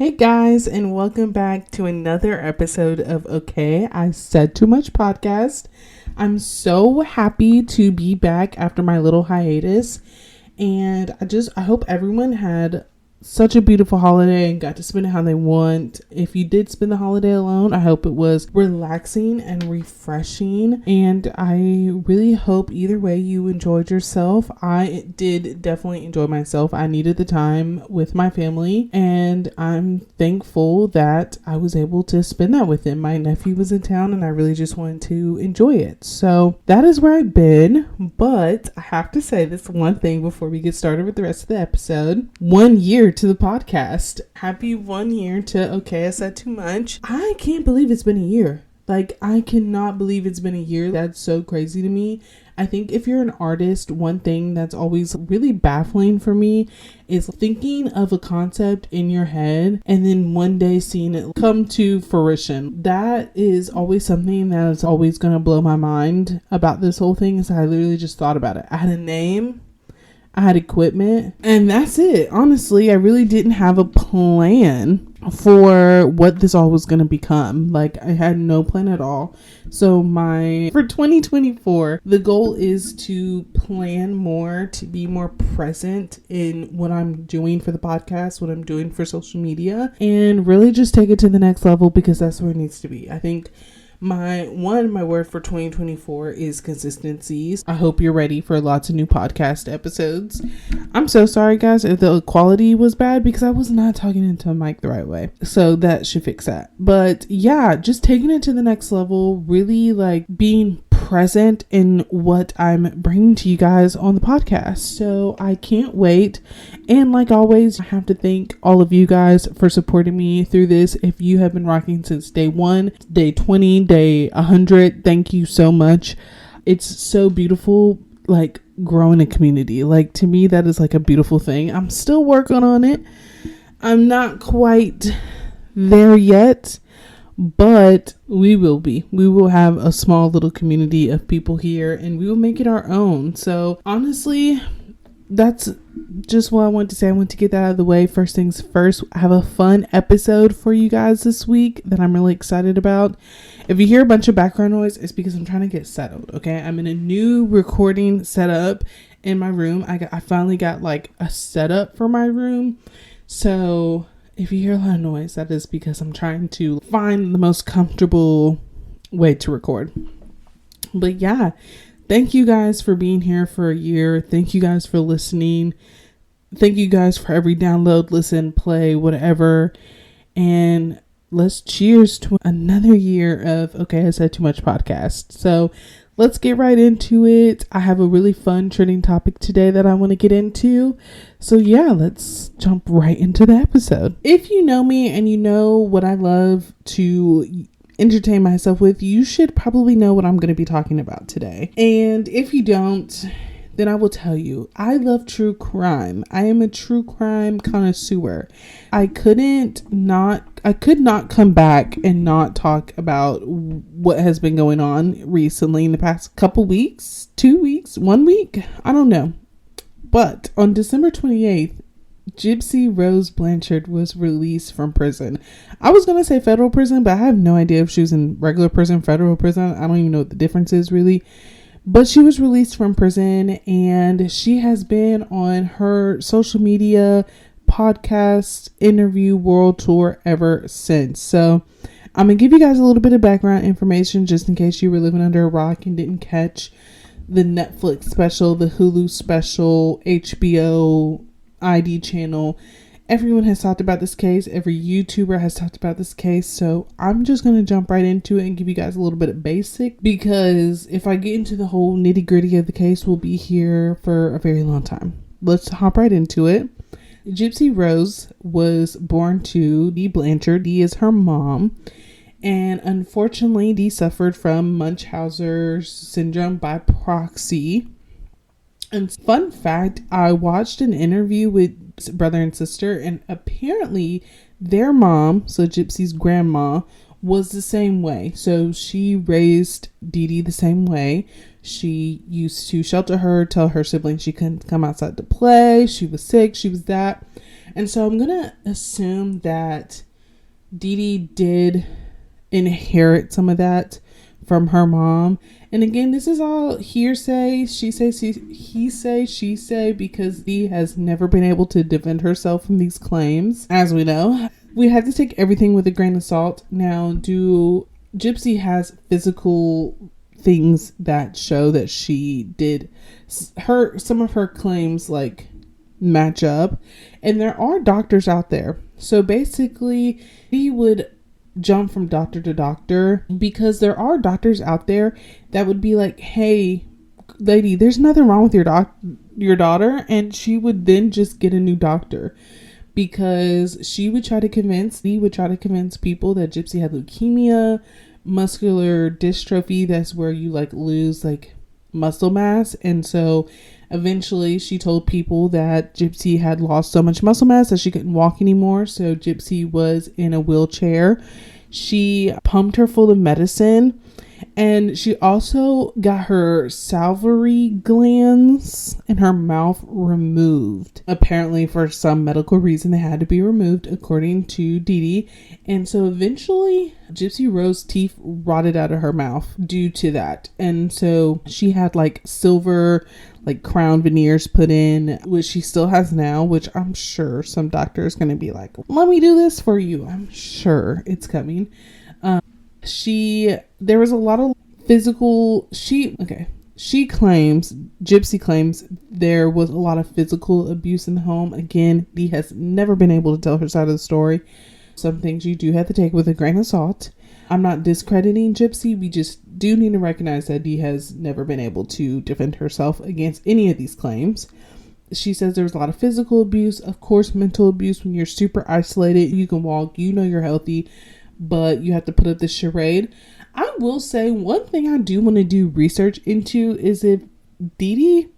Hey guys, and welcome back to another episode of Okay, I Said Too Much Podcast. I'm so happy to be back after my little hiatus, and I hope everyone had such a beautiful holiday and got to spend it how they want. If you did spend the holiday alone, I hope it was relaxing and refreshing, and I really hope either way you enjoyed yourself. I did definitely enjoy myself. I needed the time with my family, and I'm thankful that I was able to spend that with them. My nephew was in town and I really just wanted to enjoy it. So that is where I've been, but I have to say this one thing before we get started with the rest of the episode. 1 year to the podcast. Happy 1 year to Okay, I Said Too Much. I can't believe it's been a year. I cannot believe it's been a year. That's so crazy to me. I think if you're an artist, one thing that's always really baffling for me is thinking of a concept in your head and then one day seeing it come to fruition. That is always something that is always going to blow my mind about this whole thing. Is I literally just thought about it. I had a name, I had equipment, and that's it. Honestly, I really didn't have a plan for what this all was going to become. I had no plan at all. So for 2024, the goal is to plan more, to be more present in what I'm doing for the podcast, what I'm doing for social media, and really just take it to the next level because that's where it needs to be. I think my word for 2024 is consistencies. I hope you're ready for lots of new podcast episodes. I'm so sorry guys if the quality was bad because I was not talking into a mic the right way. So that should fix that. But yeah, just taking it to the next level, really being present in what I'm bringing to you guys on the podcast. So I can't wait. And like always, I have to thank all of you guys for supporting me through this. If you have been rocking since day 1, day 20, day 100, thank you so much. It's so beautiful, growing a community. To me, that is a beautiful thing. I'm still working on it. I'm not quite there yet, but we will be. We will have a small little community of people here and we will make it our own. So honestly, that's just what I want to say. I want to get that out of the way. First things first, I have a fun episode for you guys this week that I'm really excited about. If you hear a bunch of background noise, it's because I'm trying to get settled. Okay, I'm in a new recording setup in my room. I finally got a setup for my room. So if you hear a lot of noise, that is because I'm trying to find the most comfortable way to record. But yeah, thank you guys for being here for a year. Thank you guys for listening. Thank you guys for every download, listen, play, whatever. And let's cheers to another year of Okay, I Said Too Much Podcast. So let's get right into it. I have a really fun trending topic today that I want to get into. So yeah, let's jump right into the episode. If you know me and you know what I love to entertain myself with, you should probably know what I'm going to be talking about today. And if you don't, then I will tell you, I love true crime. I am a true crime connoisseur. I could not come back and not talk about what has been going on recently in the past couple weeks, 2 weeks, 1 week. I don't know. But on December 28th, Gypsy Rose Blanchard was released from prison. I was going to say federal prison, but I have no idea if she was in regular prison, federal prison. I don't even know what the difference is really. But she was released from prison and she has been on her social media, podcast, interview, world tour ever since. So I'm going to give you guys a little bit of background information just in case you were living under a rock and didn't catch the Netflix special, the Hulu special, HBO ID channel. Everyone has talked about this case. Every YouTuber has talked about this case. So I'm just going to jump right into it and give you guys a little bit of basic, because if I get into the whole nitty gritty of the case, we'll be here for a very long time. Let's hop right into it. Gypsy Rose was born to Dee Blanchard. Dee is her mom. And unfortunately, Dee suffered from Munchausen syndrome by Proxy. And fun fact, I watched an interview with brother and sister, and apparently their mom, so Gypsy's grandma, was the same way. So she raised Dee Dee the same way. She used to shelter her, tell her siblings she couldn't come outside to play. She was sick. She was that. And so I'm going to assume that Dee Dee did inherit some of that from her mom. And again, this is all hearsay. He say, she say, because Dee has never been able to defend herself from these claims. As we know, we have to take everything with a grain of salt. Now, Gypsy has physical things that show that she did some of her claims like match up, and there are doctors out there. So basically, he would jump from doctor to doctor because there are doctors out there that would be like, hey lady, there's nothing wrong with your daughter, and she would then just get a new doctor, because Dee would try to convince people that Gypsy had leukemia, muscular dystrophy, that's where you like lose like muscle mass. And so eventually she told people that Gypsy had lost so much muscle mass that she couldn't walk anymore. So Gypsy was in a wheelchair. She pumped her full of medicine, and she also got her salivary glands in her mouth removed. Apparently, for some medical reason, they had to be removed, according to Dee Dee. And so eventually, Gypsy Rose's teeth rotted out of her mouth due to that. And so she had like silver, like crown veneers put in, which she still has now, which I'm sure some doctor is going to be like, let me do this for you. I'm sure it's coming. There was a lot of physical, Gypsy claims there was a lot of physical abuse in the home. Again, Dee has never been able to tell her side of the story. Some things you do have to take with a grain of salt. I'm not discrediting Gypsy. We just do need to recognize that Dee has never been able to defend herself against any of these claims. She says there was a lot of physical abuse, of course, mental abuse. When you're super isolated, you can walk, you know you're healthy, but you have to put up this charade. I will say one thing I do want to do research into is if Dee Dee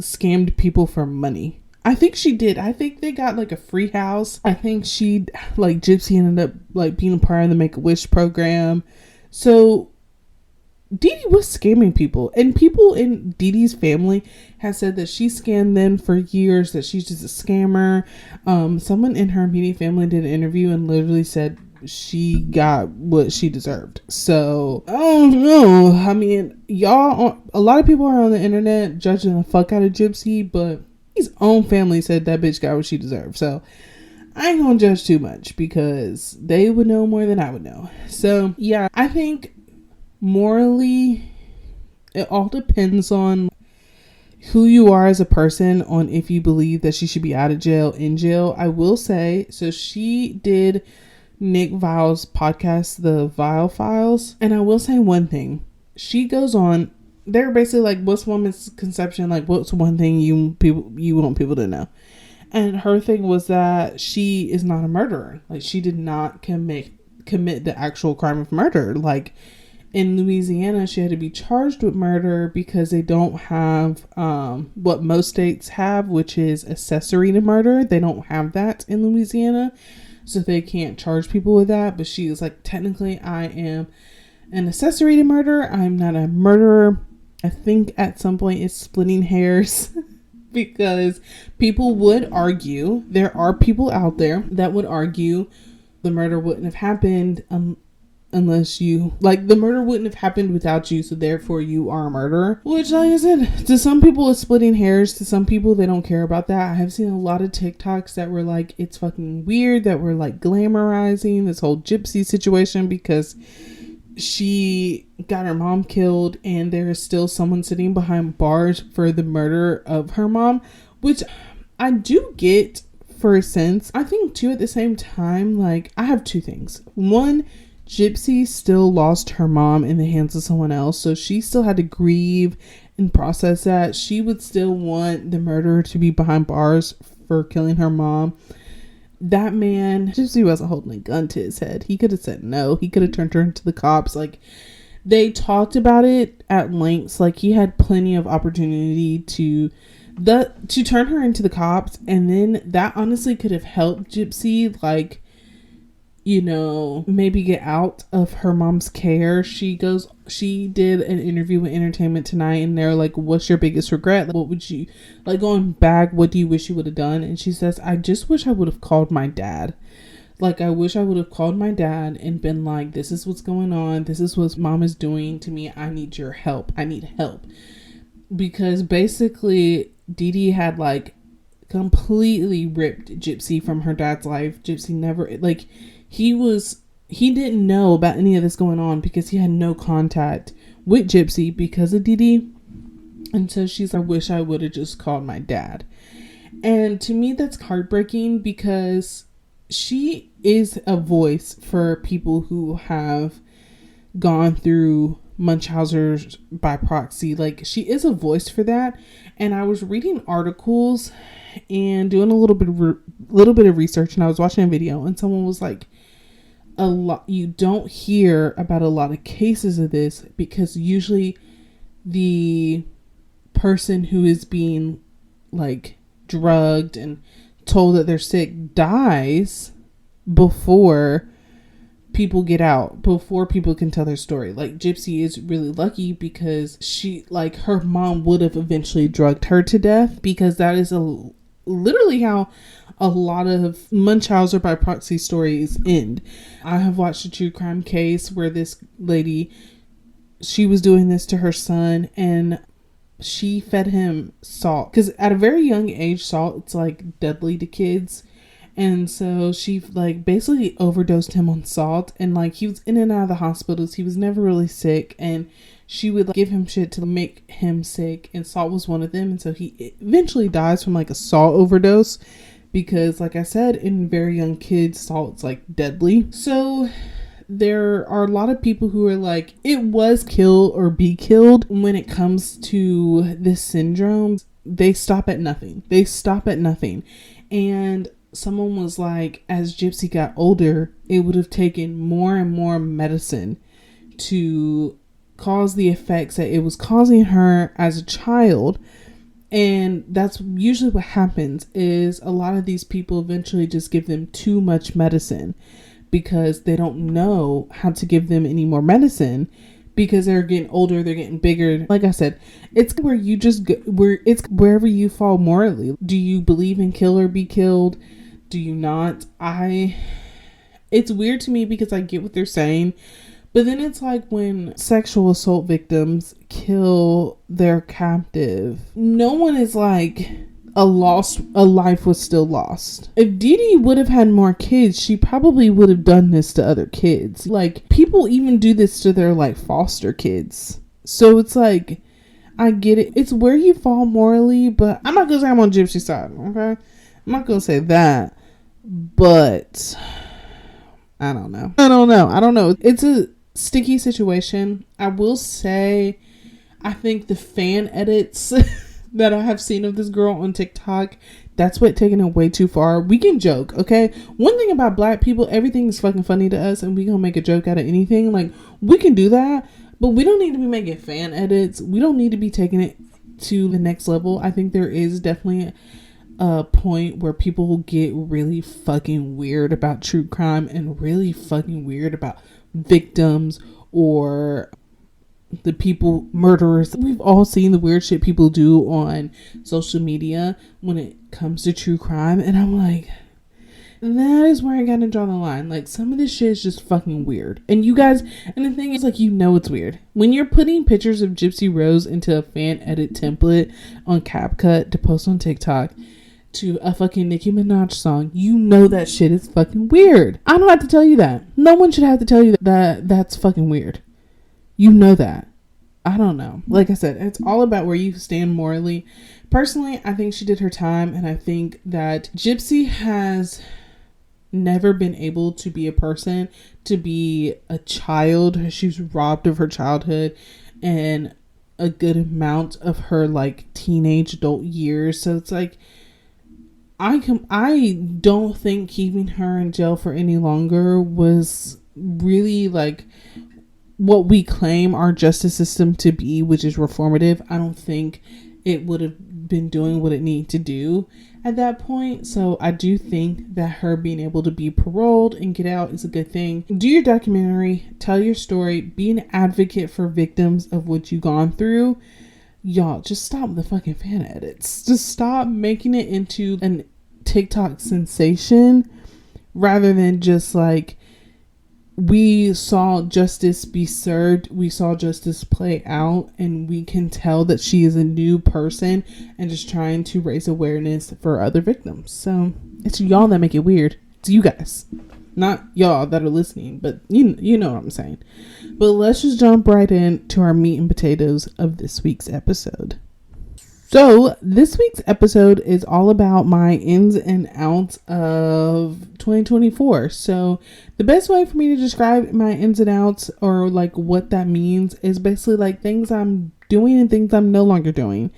scammed people for money. I think she did. I think they got like a free house. I think Gypsy ended up like being a part of the Make-A-Wish program. So Dee Dee was scamming people, and people in Dee Dee's family has said that she scammed them for years, that she's just a scammer. Someone in her immediate family did an interview and literally said she got what she deserved. So I don't know. I mean, a lot of people are on the internet judging the fuck out of Gypsy, but his own family said that bitch got what she deserved. So I ain't gonna judge too much, because they would know more than I would know. So yeah, I think morally it all depends on who you are as a person, on if you believe that she should be out of jail, in jail. I will say, so she did Nick Vile's podcast, the Vile Files, and I will say one thing. She goes on, they're basically like, what's one misconception, like what's one thing you want people to know? And her thing was that she is not a murderer. Like, she did not commit the actual crime of murder. Like, in Louisiana, she had to be charged with murder because they don't have what most states have, which is accessory to murder. They don't have that in Louisiana, so they can't charge people with that. But she was like, technically, I am an accessory to murder. I'm not a murderer. I think at some point it's splitting hairs because people would argue, there are people out there that would argue the murder wouldn't have happened unless the murder wouldn't have happened without you, so therefore you are a murderer. Which, like I said, to some people it's splitting hairs, to some people they don't care about that. I have seen a lot of TikToks that were like, it's fucking weird that we're like glamorizing this whole Gypsy situation because she got her mom killed and there is still someone sitting behind bars for the murder of her mom, which I do get for a sense. I think too, at the same time, like, I have two things. One, Gypsy still lost her mom in the hands of someone else, so she still had to grieve and process that. She would still want the murderer to be behind bars for killing her mom. That man, Gypsy wasn't holding a gun to his head. He could have said no. He could have turned her into the cops. Like, they talked about it at lengths. Like, he had plenty of opportunity to turn her into the cops, and then that honestly could have helped Gypsy. Like, maybe get out of her mom's care. She did an interview with Entertainment Tonight, and they're like, what's your biggest regret? Like, what would you, like, going back, what do you wish you would have done? And she says, I just wish I would have called my dad. Like, I wish I would have called my dad and been like, this is what's going on. This is what mom is doing to me. I need your help. I need help. Because basically, Dee Dee had, like, completely ripped Gypsy from her dad's life. Gypsy never, like, he didn't know about any of this going on because he had no contact with Gypsy because of Dee Dee. And so she's like, I wish I would have just called my dad. And to me, that's heartbreaking because she is a voice for people who have gone through Munchausen by proxy. Like, she is a voice for that. And I was reading articles and doing a little bit of research, and I was watching a video, and someone was like, you don't hear about a lot of cases of this because usually the person who is being, like, drugged and told that they're sick dies before people get out, before people can tell their story. Like, Gypsy is really lucky because she, like, her mom would have eventually drugged her to death, because that is literally how a lot of Munchausen by proxy stories end. I have watched a true crime case where this lady, she was doing this to her son, and she fed him salt, because at a very young age, salt, it's like deadly to kids. And so she, like, basically overdosed him on salt, and, like, he was in and out of the hospitals. He was never really sick, and she would, like, give him shit to make him sick, and salt was one of them. And so he eventually dies from, like, a salt overdose because, like I said, in very young kids, salt's, like, deadly. So there are a lot of people who are like, it was kill or be killed. When it comes to this syndrome, they stop at nothing. And someone was like, as Gypsy got older, it would have taken more and more medicine to cause the effects that it was causing her as a child. And that's usually what happens, is a lot of these people eventually just give them too much medicine because they don't know how to give them any more medicine, because they're getting older, they're getting bigger. Like I said, it's where you just it's wherever you fall morally. Do you believe in kill or be killed? Do you not? It's weird to me because I get what they're saying, but then it's like when sexual assault victims kill their captive, no one is like, a life was still lost. If Dee Dee would have had more kids, she probably would have done this to other kids. Like, people even do this to their, like, foster kids. So it's like, I get it. It's where you fall morally, but I'm not gonna say I'm on Gypsy's side, okay? I'm not gonna say that, but I don't know. It's a sticky situation. I will say, I think the fan edits that I have seen of this girl on TikTok, that's what taking it way too far. We can joke, okay? One thing about black people, everything is fucking funny to us, and we gonna make a joke out of anything. Like, we can do that, but we don't need to be making fan edits. We don't need to be taking it to the next level. I think there is definitely a point where people will get really fucking weird about true crime and really fucking weird about victims or the people, murderers. We've all seen the weird shit people do on social media when it comes to true crime, and I'm like, that is where I gotta draw the line. Like, some of this shit is just fucking weird. And you guys, and the thing is, like, it's weird. When you're putting pictures of Gypsy Rose into a fan edit template on CapCut to post on TikTok to a fucking Nicki Minaj song, that shit is fucking weird. I don't have to tell you that. No one should have to tell you that that's fucking weird. That. I don't know. Like I said, it's all about where you stand morally. Personally, I think she did her time, and I think that Gypsy has never been able to be a person, to be a child. She's robbed of her childhood and a good amount of her, like, teenage adult years. So it's like, I don't think keeping her in jail for any longer was really, like, what we claim our justice system to be, which is reformative. I don't think it would have been doing what it needed to do. at that point. So I do think that her being able to be paroled and get out is a good thing. Do your documentary, tell your story, be an advocate for victims of what you've gone through. Y'all, just stop the fucking fan edits. Just stop making it into an TikTok sensation rather than just like, we saw justice be served, we saw justice play out, and we can tell that she is a new person and just trying to raise awareness for other victims. So it's y'all that make it weird. It's you guys, not y'all that are listening, but you know what I'm saying. But let's just jump right into our meat and potatoes of this week's episode. So this week's episode is all about my ins and outs of 2024. So the best way for me to describe my ins and outs, or like what that means, is basically like things I'm doing and things I'm no longer doing.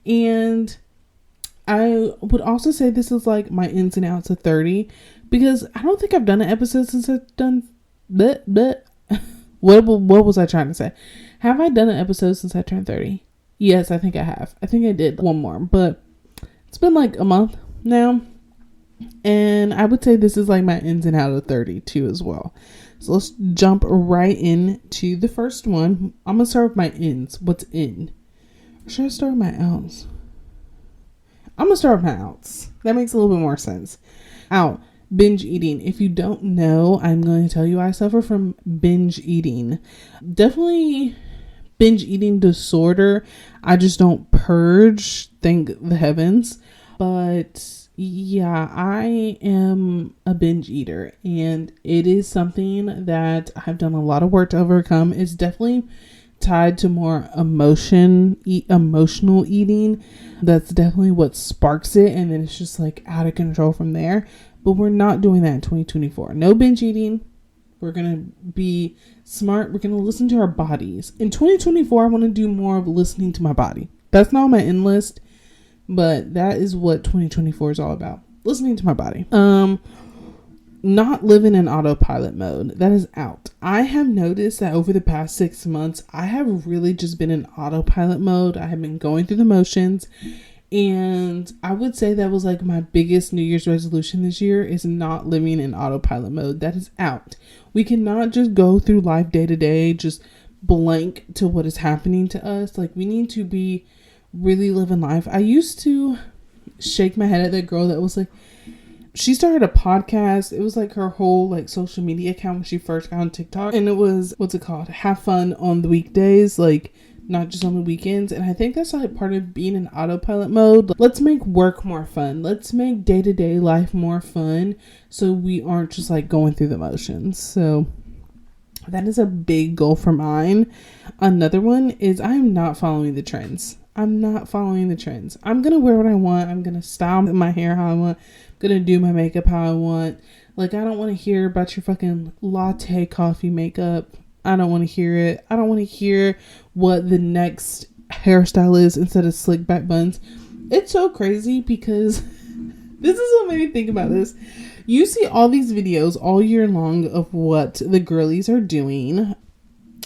And I would also say this is like my ins and outs of 30, because I don't think I've done an episode since I've done what was I trying to say? Have I done an episode since I turned 30? Yes, I think I have. I think I did one more, but it's been like a month now. And I would say this is like my ins and out of 30 too as well. So let's jump right into the first one. I'm going to start with my ins. What's in? Or should I start with my outs? I'm going to start with my outs. That makes a little bit more sense. Out. Binge eating. If you don't know, I'm going to tell you I suffer from binge eating. Definitely binge eating disorder. I just don't purge, thank the heavens. But yeah, I am a binge eater, and it is something that I've done a lot of work to overcome. It's definitely tied to more emotional eating. That's definitely what sparks it, and then it's just like out of control from there. But we're not doing that in 2024. No binge eating. We're going to be smart. We're going to listen to our bodies. In 2024, I want to do more of listening to my body. That's not on my end list, but that is what 2024 is all about. Listening to my body. Not living in autopilot mode. That is out. I have noticed that over the past 6 months, I have really just been in autopilot mode. I have been going through the motions. And I would say that was like my biggest New Year's resolution this year, is not living in autopilot mode. That is out. We cannot just go through life day to day, just blank to what is happening to us. Like, we need to be really living life. I used to shake my head at that girl that was like, she started a podcast. It was like her whole like social media account when she first got on TikTok. And it was, what's it called? Have fun on the weekdays. Like, not just on the weekends. And I think that's like part of being in autopilot mode. Let's make work more fun. Let's make day-to-day life more fun, so we aren't just like going through the motions. So that is a big goal for mine. Another one is I am not following the trends. I'm not following the trends. I'm going to wear what I want. I'm going to style my hair how I want. I'm going to do my makeup how I want. Like, I don't want to hear about your fucking latte coffee makeup. I don't want to hear it. I don't want to hear what the next hairstyle is instead of slick back buns. It's so crazy because this is what made me think about this. You see all these videos all year long of what the girlies are doing.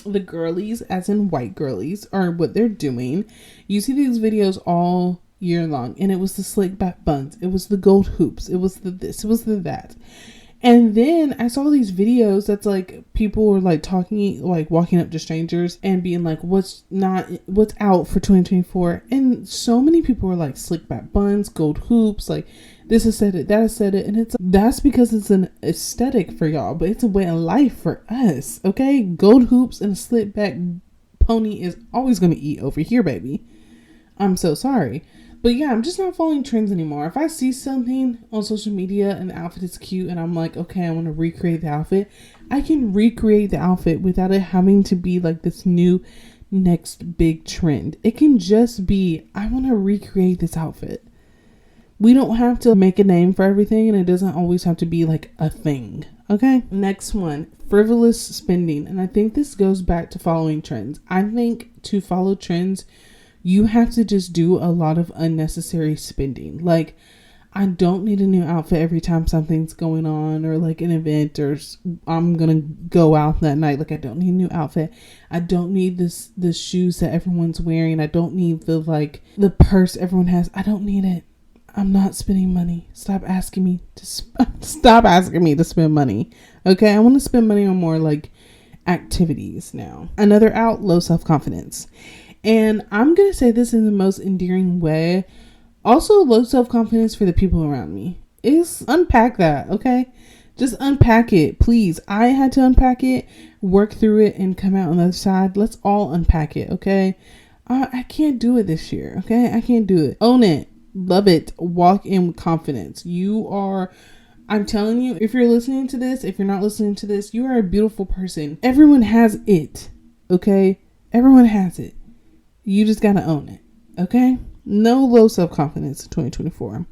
The girlies, as in white girlies, are what they're doing. You see these videos all year long, and it was the slick back buns. It was the gold hoops. It was the this. It was the that. And then I saw these videos that's like people were like talking, like walking up to strangers and being like, what's out for 2024. And so many people were like slick back buns, gold hoops, like this has said it, that has said it. And that's because it's an aesthetic for y'all, but it's a way of life for us. Okay. Gold hoops and a slick back pony is always going to eat over here, baby. I'm so sorry. But yeah, I'm just not following trends anymore. If I see something on social media and the outfit is cute and I'm like, okay, I want to recreate the outfit, I can recreate the outfit without it having to be like this new next big trend. It can just be, I want to recreate this outfit. We don't have to make a name for everything, and it doesn't always have to be like a thing. Okay. Next one, frivolous spending. And I think this goes back to following trends. I think to follow trends, you have to just do a lot of unnecessary spending. Like, I don't need a new outfit every time something's going on, or like an event, or I'm going to go out that night. Like, I don't need a new outfit. I don't need the shoes that everyone's wearing. I don't need the purse everyone has. I don't need it. I'm not spending money. Stop asking me to spend money. Okay, I want to spend money on more like activities now. Another out, low self-confidence. And I'm going to say this in the most endearing way. Also, low self-confidence for the people around me. Is unpack that, okay? Just unpack it, please. I had to unpack it, work through it, and come out on the other side. Let's all unpack it, okay? I can't do it this year, okay? I can't do it. Own it. Love it. Walk in with confidence. I'm telling you, if you're listening to this, if you're not listening to this, you are a beautiful person. Everyone has it, okay? Everyone has it. You just gotta own it, okay? No low self-confidence in 2024.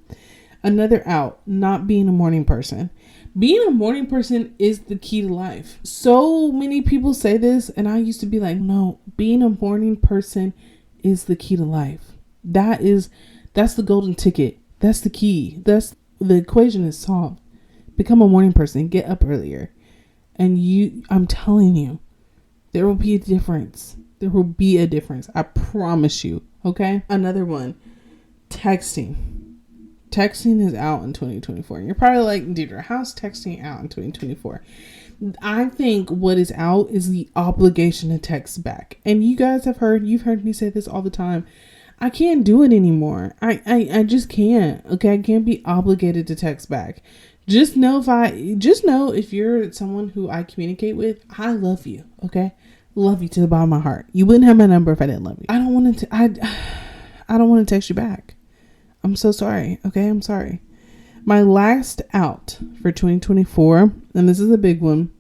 Another out, not being a morning person. Being a morning person is the key to life. So many people say this, and I used to be like, no, being a morning person is the key to life. That's the golden ticket. That's the key. The equation is solved. Become a morning person. Get up earlier. And I'm telling you, there will be a difference. There will be a difference. I promise you. Okay? Another one. Texting. Texting is out in 2024. And you're probably like, Deidre, how's texting out in 2024? I think what is out is the obligation to text back. And you guys you've heard me say this all the time. I can't do it anymore. I just can't. Okay. I can't be obligated to text back. Just know if you're someone who I communicate with, I love you. Okay. Love you to the bottom of my heart. You wouldn't have my number if I didn't love you. I don't want to text you back. I'm so sorry. Okay. I'm sorry. My last out for 2024, and this is a big one,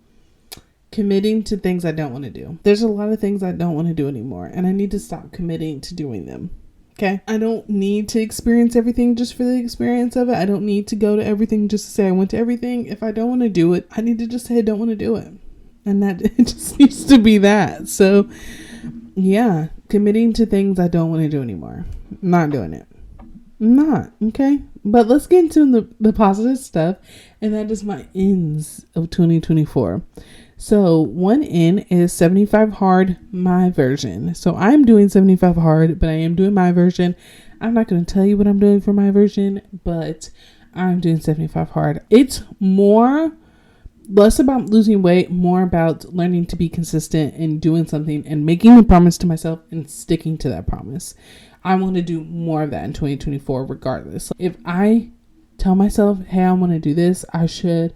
committing to things I don't want to do. There's a lot of things I don't want to do anymore, and I need to stop committing to doing them. Okay. I don't need to experience everything just for the experience of it. I don't need to go to everything just to say I went to everything. If I don't want to do it, I need to just say I don't want to do it. And that it just needs to be that. So yeah, committing to things I don't want to do anymore. Not doing it. Not. Okay. But let's get into the positive stuff. And that is my ends of 2024. So one in is 75 hard, my version. So I'm doing 75 hard, but I am doing my version. I'm not going to tell you what I'm doing for my version, but I'm doing 75 hard. It's less about losing weight, more about learning to be consistent and doing something and making a promise to myself and sticking to that promise. I want to do more of that in 2024 regardless. If I tell myself, hey, I want to do this, I should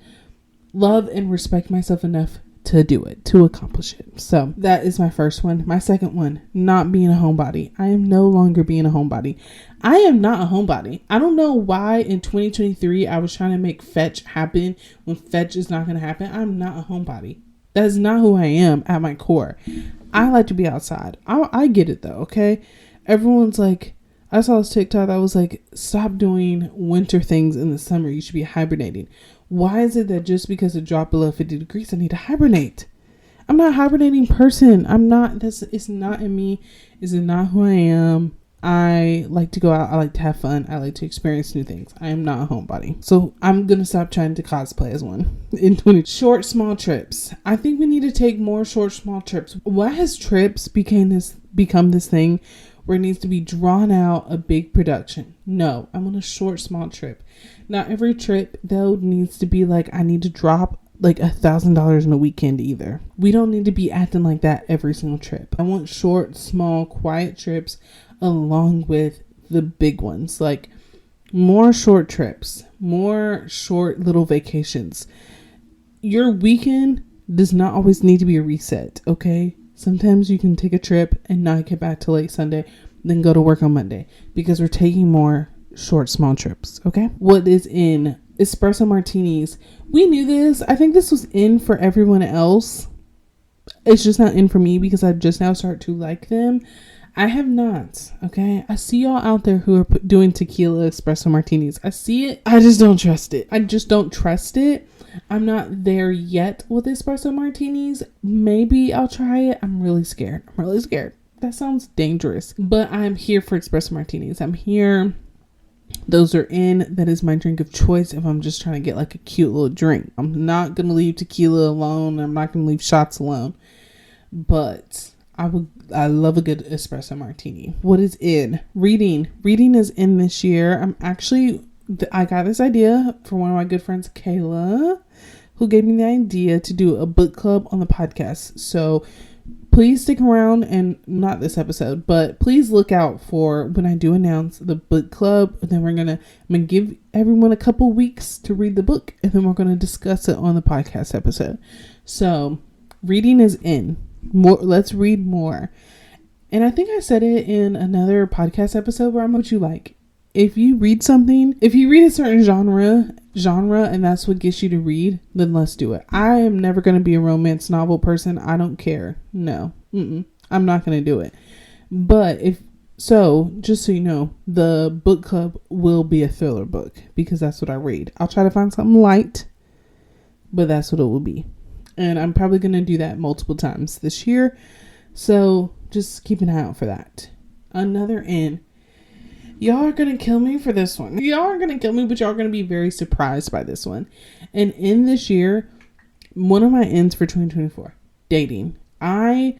love and respect myself enough to do it, to accomplish it. So that is my first one. My second one, not being a homebody. I am no longer being a homebody. I am not a homebody. I don't know why in 2023 I was trying to make fetch happen when fetch is not going to happen. I'm not a homebody. That is not who I am at my core. I like to be outside. I get it though, okay? Everyone's like, I saw this TikTok that was like, stop doing winter things in the summer. You should be hibernating. Why is it that just because it dropped below 50 degrees, I need to hibernate? I'm not a hibernating person. It's not in me. It's not who I am. I like to go out. I like to have fun. I like to experience new things. I am not a homebody. So I'm going to stop trying to cosplay as one in 20. Short, small trips. I think we need to take more short, small trips. Why has trips become this thing where it needs to be drawn out a big production? No, I'm on a short, small trip. Not every trip though needs to be like, I need to drop like $1,000 in a weekend either. We don't need to be acting like that every single trip. I want short, small, quiet trips along with the big ones. Like more short trips, more short little vacations. Your weekend does not always need to be a reset. Okay. Sometimes you can take a trip and not get back till late Sunday, then go to work on Monday because we're taking more short, small trips. Okay. What is in espresso martinis? We knew this. I think this was in for everyone else. It's just not in for me because I've just now started to like them. I have not. Okay. I see y'all out there who are doing tequila espresso martinis. I see it. I just don't trust it. I'm not there yet with espresso martinis. Maybe I'll try it. I'm really scared. That sounds dangerous, but I'm here for espresso martinis. I'm here. Those are in. That is my drink of choice if I'm just trying to get like a cute little drink. I'm not going to leave tequila alone. I'm not going to leave shots alone, but I love a good espresso martini. What is in? Reading is in this year. I got this idea from one of my good friends, Kayla, who gave me the idea to do a book club on the podcast. So please stick around, and not this episode, but please look out for when I do announce the book club. And then I'm gonna give everyone a couple weeks to read the book, and then we're gonna discuss it on the podcast episode. So reading is in. Let's read more. And I think I said it in another podcast episode where I'm what you like. If you read a certain genre and that's what gets you to read, then let's do it. I am never going to be a romance novel person. I don't care. No. I'm not going to do it. But just so you know, the book club will be a thriller book because that's what I read. I'll try to find something light, but that's what it will be. And I'm probably going to do that multiple times this year. So just keep an eye out for that. Another in. Y'all are going to kill me for this one. Y'all are going to kill me, but y'all are going to be very surprised by this one. And in this year, one of my ends for 2024, dating. I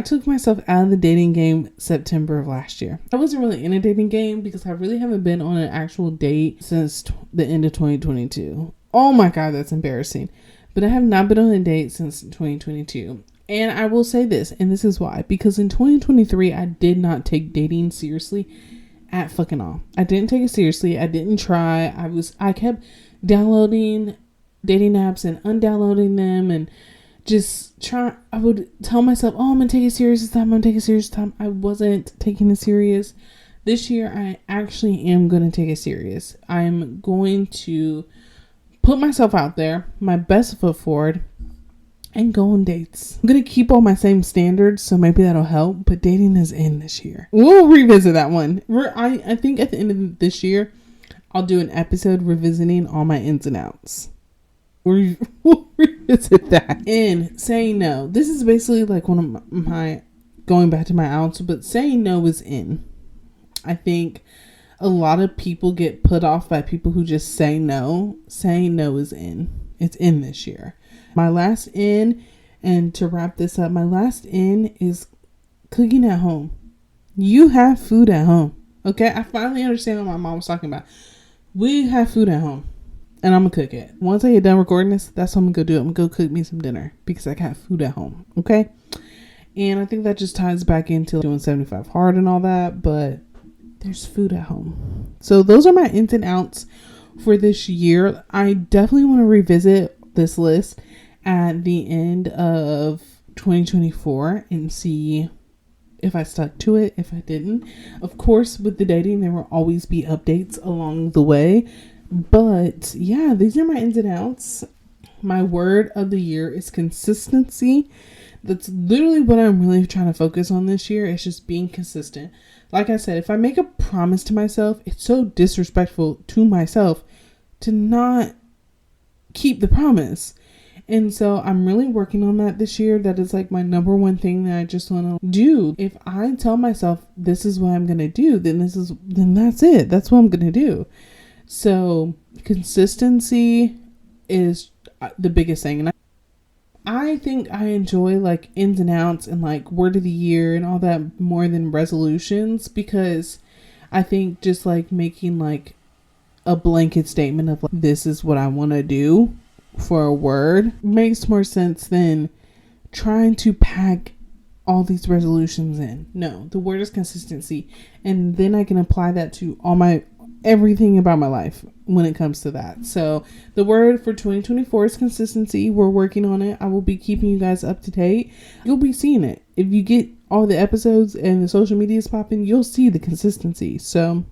took myself out of the dating game September of last year. I wasn't really in a dating game because I really haven't been on an actual date since the end of 2022. Oh my God, that's embarrassing. But I have not been on a date since 2022. And I will say this, and this is why. Because in 2023, I did not take dating seriously at fucking all. I didn't take it seriously. I didn't try. I kept downloading dating apps and undownloading them and just try. I would tell myself, oh, I'm going to take it serious this time. I wasn't taking it serious. This year, I actually am going to take it serious. I'm going to put myself out there, my best foot forward, and go on dates. I'm going to keep all my same standards, so maybe that'll help, but dating is in this year. We'll revisit that one. I think at the end of this year, I'll do an episode revisiting all my ins and outs. We'll revisit that. And saying no. This is basically like one of my, going back to my outs, but saying no is in. I think a lot of people get put off by people who just say no. Saying no is in. It's in this year. My last in, and to wrap this up, my last in is cooking at home. You have food at home. Okay? I finally understand what my mom was talking about. We have food at home. And I'm going to cook it. Once I get done recording this, that's what I'm going to go do. I'm going to go cook me some dinner because I got food at home. Okay? And I think that just ties back into doing 75 hard and all that. But there's food at home. So those are my ins and outs for this year. I definitely want to revisit this list at the end of 2024 and see if I stuck to it, if I didn't. Of course, with the dating, there will always be updates along the way. But yeah, these are my ins and outs. My word of the year is consistency. That's literally what I'm really trying to focus on this year. It's just being consistent. Like I said, if I make a promise to myself, it's so disrespectful to myself to not keep the promise. And so I'm really working on that this year. That is like my number one thing that I just want to do. If I tell myself this is what I'm going to do, then that's it. That's what I'm going to do. So consistency is the biggest thing. And I think I enjoy like ins and outs and like word of the year and all that more than resolutions, because I think just like making like a blanket statement of like, this is what I want to do for a word makes more sense than trying to pack all these resolutions in. No, the word is consistency. And then I can apply that to everything about my life when it comes to that. So the word for 2024 is consistency. We're working on it. I will be keeping you guys up to date. You'll be seeing it. If you get all the episodes and the social media is popping, you'll see the consistency. So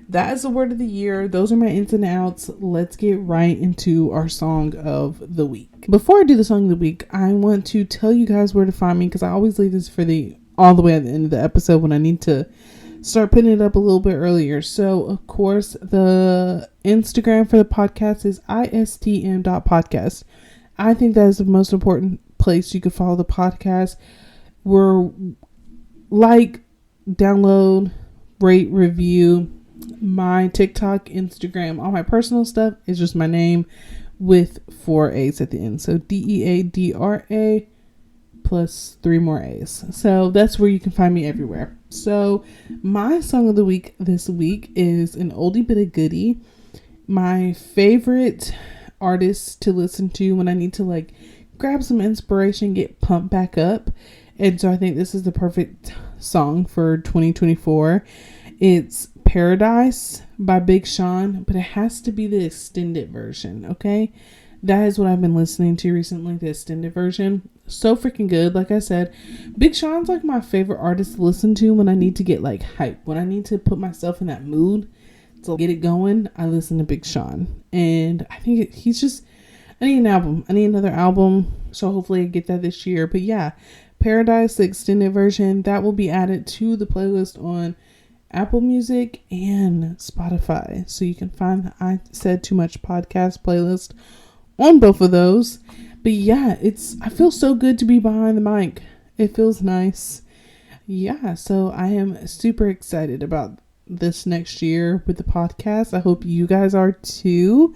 that is the word of the year. Those are my ins and outs. Let's get right into our song of the week. Before I do the song of the week, I want to tell you guys where to find me, because I always leave this for all the way at the end of the episode when I need to start putting it up a little bit earlier. So, of course, the Instagram for the podcast is ISTM.podcast. I think that is the most important place you could follow the podcast. We're download, rate, review. My TikTok, Instagram, all my personal stuff is just my name with 4 A's at the end. So DEADRA+. plus 3 more A's. So that's where you can find me everywhere. So my song of the week this week is an oldie but a goodie. My favorite artist to listen to when I need to like grab some inspiration, get pumped back up. And so I think this is the perfect song for 2024. It's Paradise by Big Sean, but it has to be the extended version, okay? That is what I've been listening to recently, the extended version. So freaking good. Like I said, Big Sean's like my favorite artist to listen to when I need to get like hype. When I need to put myself in that mood to get it going, I listen to Big Sean. And I think he's just, I need an album. I need another album. So hopefully I get that this year. But yeah, Paradise, the extended version, that will be added to the playlist on Apple Music and Spotify. So you can find the I Said Too Much podcast playlist on both of those. But yeah, I feel so good to be behind the mic. It feels nice. Yeah, so I am super excited about this next year with the podcast. I hope you guys are too.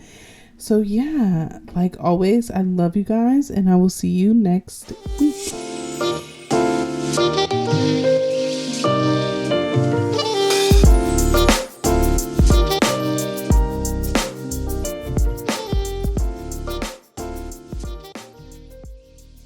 So yeah, like always, I love you guys and I will see you next week.